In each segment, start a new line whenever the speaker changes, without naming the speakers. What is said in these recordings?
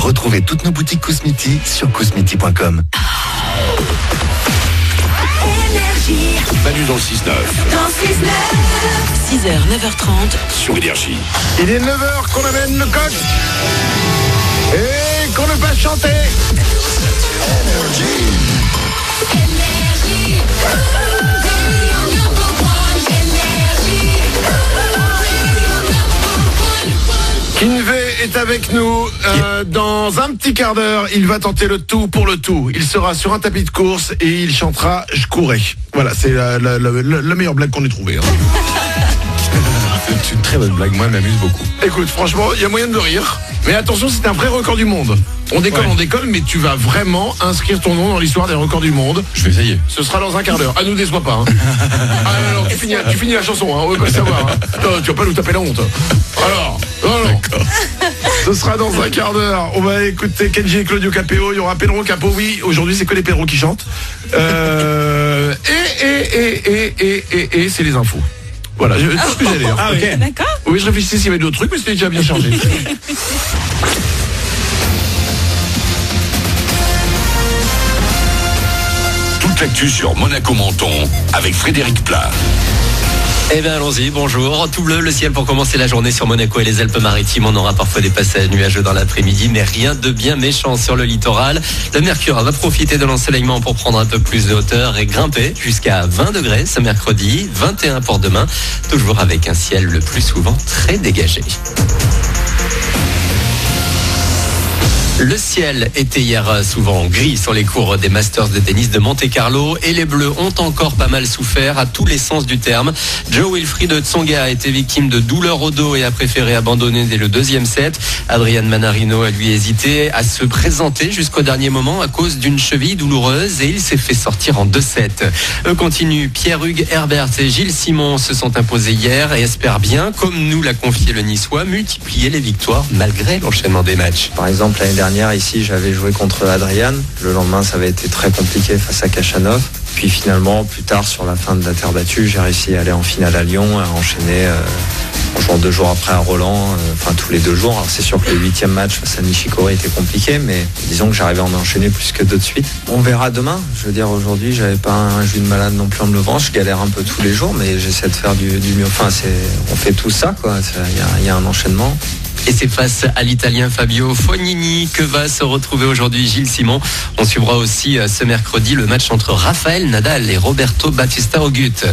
Retrouvez toutes nos boutiques Cosmiti sur cosmiti.com.
Manu dans le 6-9.
Dans 6h, 9h30
sur Énergie.
Il est 9h qu'on amène le coq et qu'on ne va chanter. Kinvé est avec nous dans un petit quart d'heure. Il va tenter le tout pour le tout. Il sera sur un tapis de course et il chantera « Je courais ». Voilà, c'est la meilleure blague qu'on ait trouvée. Hein.
C'est une très bonne blague, moi elle m'amuse beaucoup.
Écoute, franchement, il y a moyen de rire. Mais attention, c'est un vrai record du monde. On décolle, mais tu vas vraiment inscrire ton nom dans l'histoire des records du monde.
Je vais essayer.
Ce sera dans un quart d'heure. Ah, nous déçois pas. Hein. Alors, tu finis la chanson, hein. On veut pas le savoir. Hein. Non, tu vas pas nous taper la honte. Alors. D'accord. Ce sera dans un quart d'heure. On va écouter Kenji et Claudio Capéo. Il y aura Pedro Capo. Oui, aujourd'hui, c'est que les Pedro qui chantent. Et c'est les infos. Voilà, c'est ce que j'allais dire.
Ah, ok.
D'accord.
Oui, je réfléchissais s'il y avait d'autres trucs, mais c'était déjà bien changé.
Toute l'actu sur Monaco-Menton avec Frédéric Plat.
Eh bien allons-y, bonjour. Tout bleu le ciel pour commencer la journée sur Monaco et les Alpes-Maritimes. On aura parfois des passages nuageux dans l'après-midi, mais rien de bien méchant sur le littoral. Le mercure va profiter de l'ensoleillement pour prendre un peu plus de hauteur et grimper jusqu'à 20 degrés ce mercredi, 21 pour demain, toujours avec un ciel le plus souvent très dégagé. Le ciel était hier souvent gris sur les cours des Masters de tennis de Monte-Carlo et les Bleus ont encore pas mal souffert à tous les sens du terme. Joe-Wilfried Tsonga a été victime de douleurs au dos et a préféré abandonner dès le deuxième set. Adrian Manarino a lui hésité à se présenter jusqu'au dernier moment à cause d'une cheville douloureuse et il s'est fait sortir en 2-7. Eux continuent. Pierre-Hugues Herbert et Gilles Simon se sont imposés hier et espèrent bien, comme nous l'a confié le Niçois, multiplier les victoires malgré l'enchaînement des matchs.
Par exemple, l'année dernière, ici, j'avais joué contre Adrian. Le lendemain, ça avait été très compliqué face à Kachanov. Puis finalement, plus tard, sur la fin de la terre battue, j'ai réussi à aller en finale à Lyon, à enchaîner en jouant 2 jours après à Roland, tous les 2 jours. Alors c'est sûr que le 8e match face à Nishikori était compliqué, mais disons que j'arrivais à en enchaîner plus que 2 de suite. On verra demain. Je veux dire, aujourd'hui, j'avais pas un jus de malade non plus en me levant. Je galère un peu tous les jours, mais j'essaie de faire du mieux. On fait tout ça, quoi. Il y a un enchaînement.
Et c'est face à l'Italien Fabio Fognini que va se retrouver aujourd'hui Gilles Simon. On suivra aussi ce mercredi le match entre Rafael Nadal et Roberto Bautista Agut.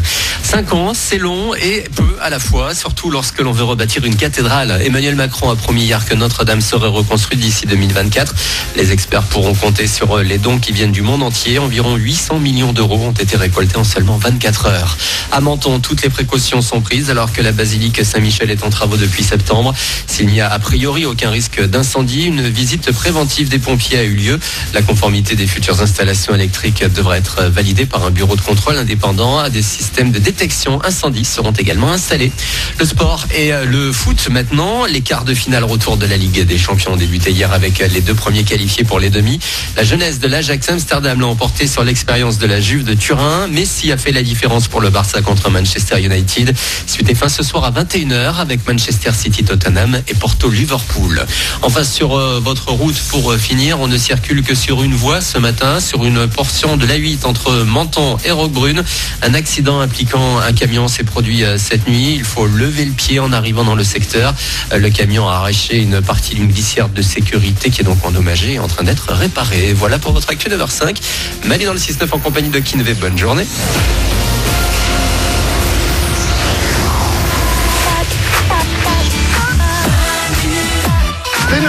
5 ans, c'est long et peu à la fois, surtout lorsque l'on veut rebâtir une cathédrale. Emmanuel Macron a promis hier que Notre-Dame serait reconstruite d'ici 2024. Les experts pourront compter sur les dons qui viennent du monde entier. Environ 800 millions d'euros ont été récoltés en seulement 24 heures. À Menton, toutes les précautions sont prises alors que la basilique Saint-Michel est en travaux depuis septembre. S'il n'y a a priori aucun risque d'incendie, une visite préventive des pompiers a eu lieu. La conformité des futures installations électriques devra être validée par un bureau de contrôle indépendant. Des systèmes de détection incendie seront également installés. Le sport et le foot maintenant. Les quarts de finale retour de la Ligue des Champions ont débuté hier avec les 2 premiers qualifiés pour les demi. La jeunesse de l'Ajax Amsterdam l'a emporté sur l'expérience de la Juve de Turin. Messi a fait la différence pour le Barça contre Manchester United. Suite et fin ce soir à 21h avec Manchester City Tottenham et Porto Liverpool. Enfin sur votre route pour finir, on ne circule que sur une voie ce matin, sur une portion de l'A8 entre Menton et Roquebrune. Un accident impliquant un camion s'est produit cette nuit. Il faut lever le pied en arrivant dans le secteur. Le camion a arraché une partie d'une glissière de sécurité qui est donc endommagée et en train d'être réparée. Voilà pour votre actu 9h05. Mali dans le 6-9 en compagnie de Kinvé. Bonne journée.
C'est nous.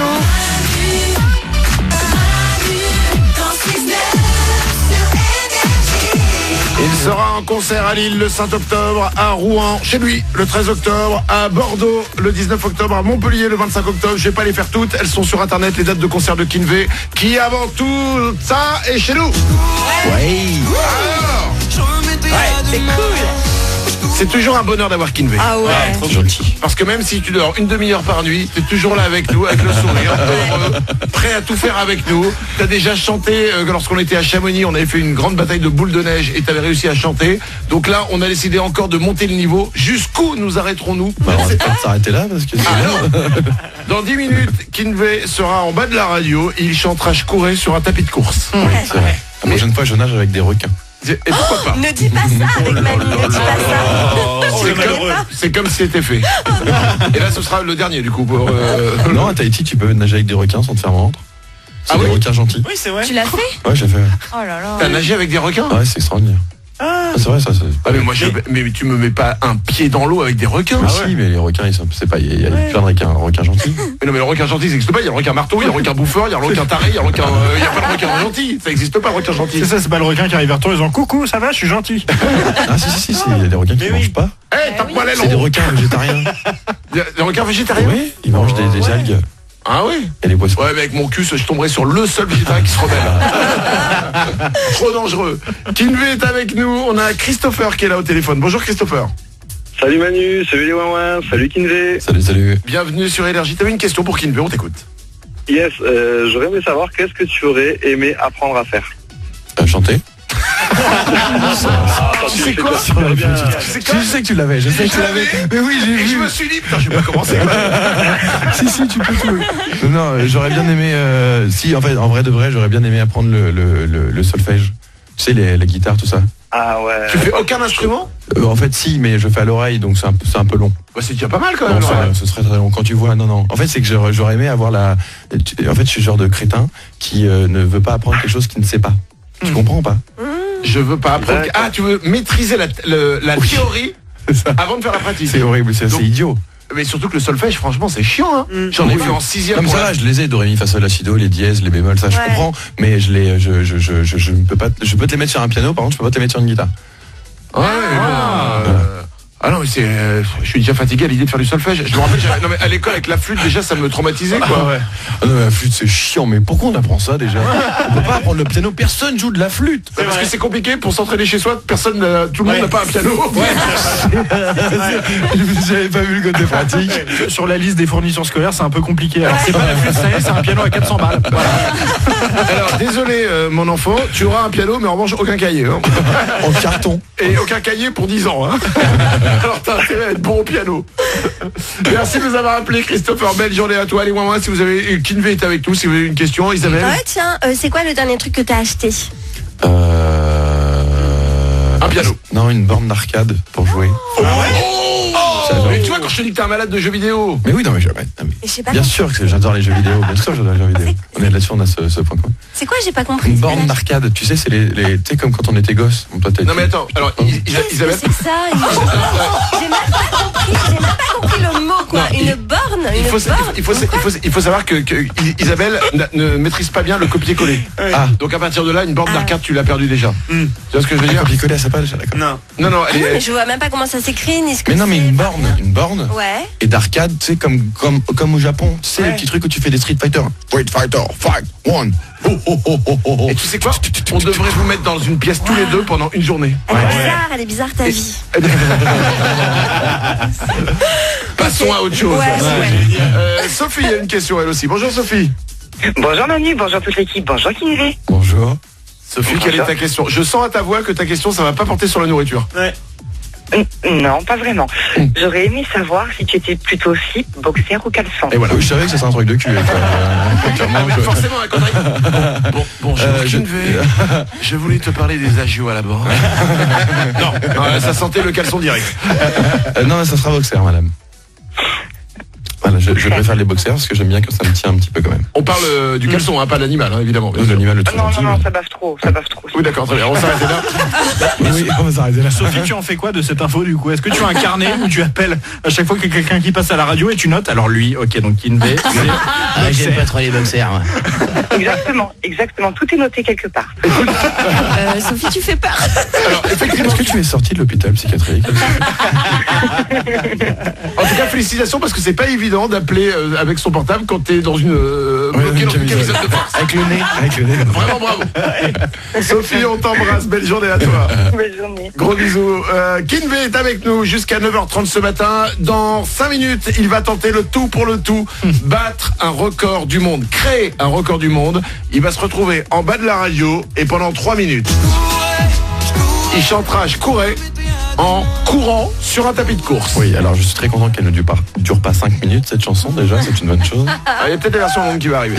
Il sera en concert à Lille le 5 octobre, à Rouen, chez lui le 13 octobre, à Bordeaux le 19 octobre, à Montpellier le 25 octobre. Je vais pas les faire toutes, elles sont sur internet, les dates de concert de Kinvé, qui avant tout ça est chez nous.
Ouais.
Alors,
c'est cool.
C'est toujours un bonheur d'avoir Kinvey.
Ah ouais.
Trop gentil.
Parce que même si tu dors une demi-heure par nuit, t'es toujours là avec nous, avec le sourire, heureux, prêt à tout faire avec nous. T'as déjà chanté lorsqu'on était à Chamonix, on avait fait une grande bataille de boules de neige et t'avais réussi à chanter. Donc là, on a décidé encore de monter le niveau. Jusqu'où nous arrêterons-nous?
Bah, on va peut-être s'arrêter là parce que
Dans 10 minutes, Kinvey sera en bas de la radio et il chantera Je courais sur un tapis de course.
oui, c'est vrai. La prochaine fois, je nage avec des requins.
Et pourquoi pas?
Ne dis pas ça avec Manu, ne dis pas ça.
C'est comme si c'était fait. Et là, ce sera le dernier du coup.
Non, à Tahiti, tu peux nager avec des requins sans te faire mordre. C'est des requins gentils.
Oui, c'est vrai.
Tu l'as fait?
Ouais, j'ai fait.
Oh là là.
T'as nagé avec des requins?
Ouais, c'est extraordinaire. Ah, c'est vrai, ça.
Ah mais moi, mais tu me mets pas un pied dans l'eau avec des requins?
Mais si, mais les requins, ils sont, c'est pas, il y a plein de requins gentils.
Mais non, mais le requin gentil, ça n'existe pas. Il y a le requin marteau, il y a le requin bouffeur, il y a le requin taré, il y a pas le requin gentil. Ça n'existe pas, le requin gentil.
C'est ça, c'est pas le requin qui arrive vers toi, ils ont coucou, ça va, je suis gentil.
Ah si, il y a des requins qui mangent pas.
Eh, tape-moi l'aile.
C'est des requins végétariens.
Des requins végétariens?
Oui, ils mangent des algues.
Ah oui?
Et les poissons.
Ouais, mais avec mon cul, je tomberai sur le seul végétarien qui se rebelle. Trop dangereux. Kinvey est avec nous. On a Christopher qui est là au téléphone. Bonjour Christopher.
Salut Manu, salut les ouin, salut Kinvey.
Salut.
Bienvenue sur Énergie. T'avais une question pour Kinvey, on t'écoute.
Yes, j'aurais aimé savoir qu'est-ce que tu aurais aimé apprendre à faire.
Chanter.
Tu sais quoi?
Je sais que tu l'avais, Mais oui, j'ai
Et je
vu.
me suis dit, putain, je vais pas commencer.
Si, tu peux tout. Non, j'aurais bien aimé. Si, en fait, en vrai de vrai, j'aurais bien aimé apprendre le solfège. Tu sais, les guitares, tout ça.
Ah ouais.
Tu fais aucun instrument?
En fait, si, mais je fais à l'oreille, donc c'est un peu long.
Bah, c'est déjà pas mal quand même.
Non, ce serait très long. Quand tu vois, non. En fait, c'est que j'aurais aimé avoir En fait, je suis le genre de crétin qui ne veut pas apprendre quelque chose qu'il ne sait pas. Tu comprends ou pas?
Je veux pas apprendre. Ah, tu veux maîtriser la théorie avant de faire la pratique.
C'est horrible, c'est idiot.
Mais surtout que le solfège, franchement, c'est chiant. Hein. J'en ai fait en 6e.
Comme ça, je les ai, do, ré, mi, fa, sol, la, si, do, les dièses, les bémols, ça, je comprends. Mais je ne peux pas. Je peux te les mettre sur un piano, par contre, je peux pas te les mettre sur une guitare.
Ouais, Ah non, mais je suis déjà fatigué à l'idée de faire du solfège. Je me rappelle, non mais à l'école avec la flûte déjà ça me traumatisait quoi.
Ouais. Ah non, mais la flûte c'est chiant, mais pourquoi on apprend ça déjà? On peut pas apprendre le piano, personne joue de la flûte.
Parce que c'est compliqué pour s'entraîner chez soi, tout le monde n'a pas un piano.
J'avais pas vu le côté pratique.
Sur la liste des fournitures scolaires, c'est un peu compliqué. Alors c'est pas la flûte, c'est un piano à 400 balles. Voilà.
Alors désolé mon enfant, tu auras un piano mais en revanche aucun cahier. Hein.
En carton.
Et aucun cahier pour 10 ans. Hein. Alors t'as intérêt à être bon au piano. Merci de nous avoir appelé Christopher. Belle journée à toi. Allez moi si vous avez Kinvey est avec nous, si vous avez une question, Isabelle.
Ouais tiens, c'est quoi le dernier truc que t'as acheté?
Un piano.
Non, une borne d'arcade pour jouer.
Mais tu vois quand je te dis que t'es un malade de jeux vidéo.
Mais oui, non mais bien sûr que j'adore les jeux vidéo. Bien sûr que j'adore les jeux vidéo. On est là-dessus, on a ce point commun.
C'est quoi? J'ai pas compris.
Une borne d'arcade, tu sais, c'est tu sais comme quand on était gosse.
Non mais attends, alors Isabelle.
C'est ça. J'ai même pas compris le mot quoi. Une borne.
Il faut savoir que Isabelle ne maîtrise pas bien le copier-coller. Donc à partir de là, une borne d'arcade, tu l'as perdu déjà. Tu vois ce que je veux dire?
Copier-coller, ça pas déjà, d'accord.
Non,
mais je vois même pas comment ça s'écrit ni ce que.
Mais non, mais une borne.
Ouais.
Et d'arcade, tu sais, comme au Japon. Tu sais, les petits trucs où tu fais des Street Fighter. Street Fighter, fight, one.
Et tu sais quoi? On devrait vous mettre dans une pièce tous les deux pendant une journée.
Elle est bizarre ta vie.
Passons à autre chose. Sophie a une question elle aussi. Bonjour Sophie.
Bonjour Manu, bonjour toute l'équipe, bonjour Kinvey.
Bonjour.
Sophie, quelle est ta question? Je sens à ta voix que ta question ça va pas porter sur la nourriture.
Non, pas vraiment. J'aurais aimé savoir si tu étais plutôt slip, boxer ou caleçon.
Et voilà, je savais que ça serait un truc de cul.
Forcément, bonjour Kinvey. Je voulais te parler des agios à la borne. Non, ça sentait le caleçon direct.
Non, ça sera boxer, madame. Voilà, je préfère les boxers parce que j'aime bien que ça me tient un petit peu quand même.
On parle du caleçon, pas de l'animal, évidemment.
L'animal, le tout gentil.
Non, ça baffe trop.
Oui, d'accord, très bien, on s'arrête là.
Oui, on va s'arrêter là.
Sophie, tu en fais quoi de cette info du coup? Est-ce que tu as un carnet où tu appelles à chaque fois qu'il y a quelqu'un qui passe à la radio et tu notes? Alors lui, ok, donc Kinvey.
J'aime pas trop les boxers.
Exactement, tout est noté quelque part.
Sophie, tu fais peur.
Alors, effectivement,
est-ce que tu es sortie de l'hôpital psychiatrique?
En tout cas, félicitations parce que c'est pas évident d'appeler avec son portable quand t'es dans une bloqué dans une camisole de force.
Avec le nez.
Vraiment bravo. Sophie, on t'embrasse. Belle journée à toi.
Belle journée.
Gros bisous. Kinvey est avec nous jusqu'à 9h30 ce matin. Dans 5 minutes, il va tenter le tout pour le tout. Battre un record du monde. Créer un record du monde. Il va se retrouver en bas de la radio et pendant 3 minutes. Il chantera Je courais en courant sur un tapis de course.
Oui, alors je suis très content qu'elle ne dure pas 5 minutes cette chanson déjà, c'est une bonne chose.
Il y a peut-être la version longue qui va arriver.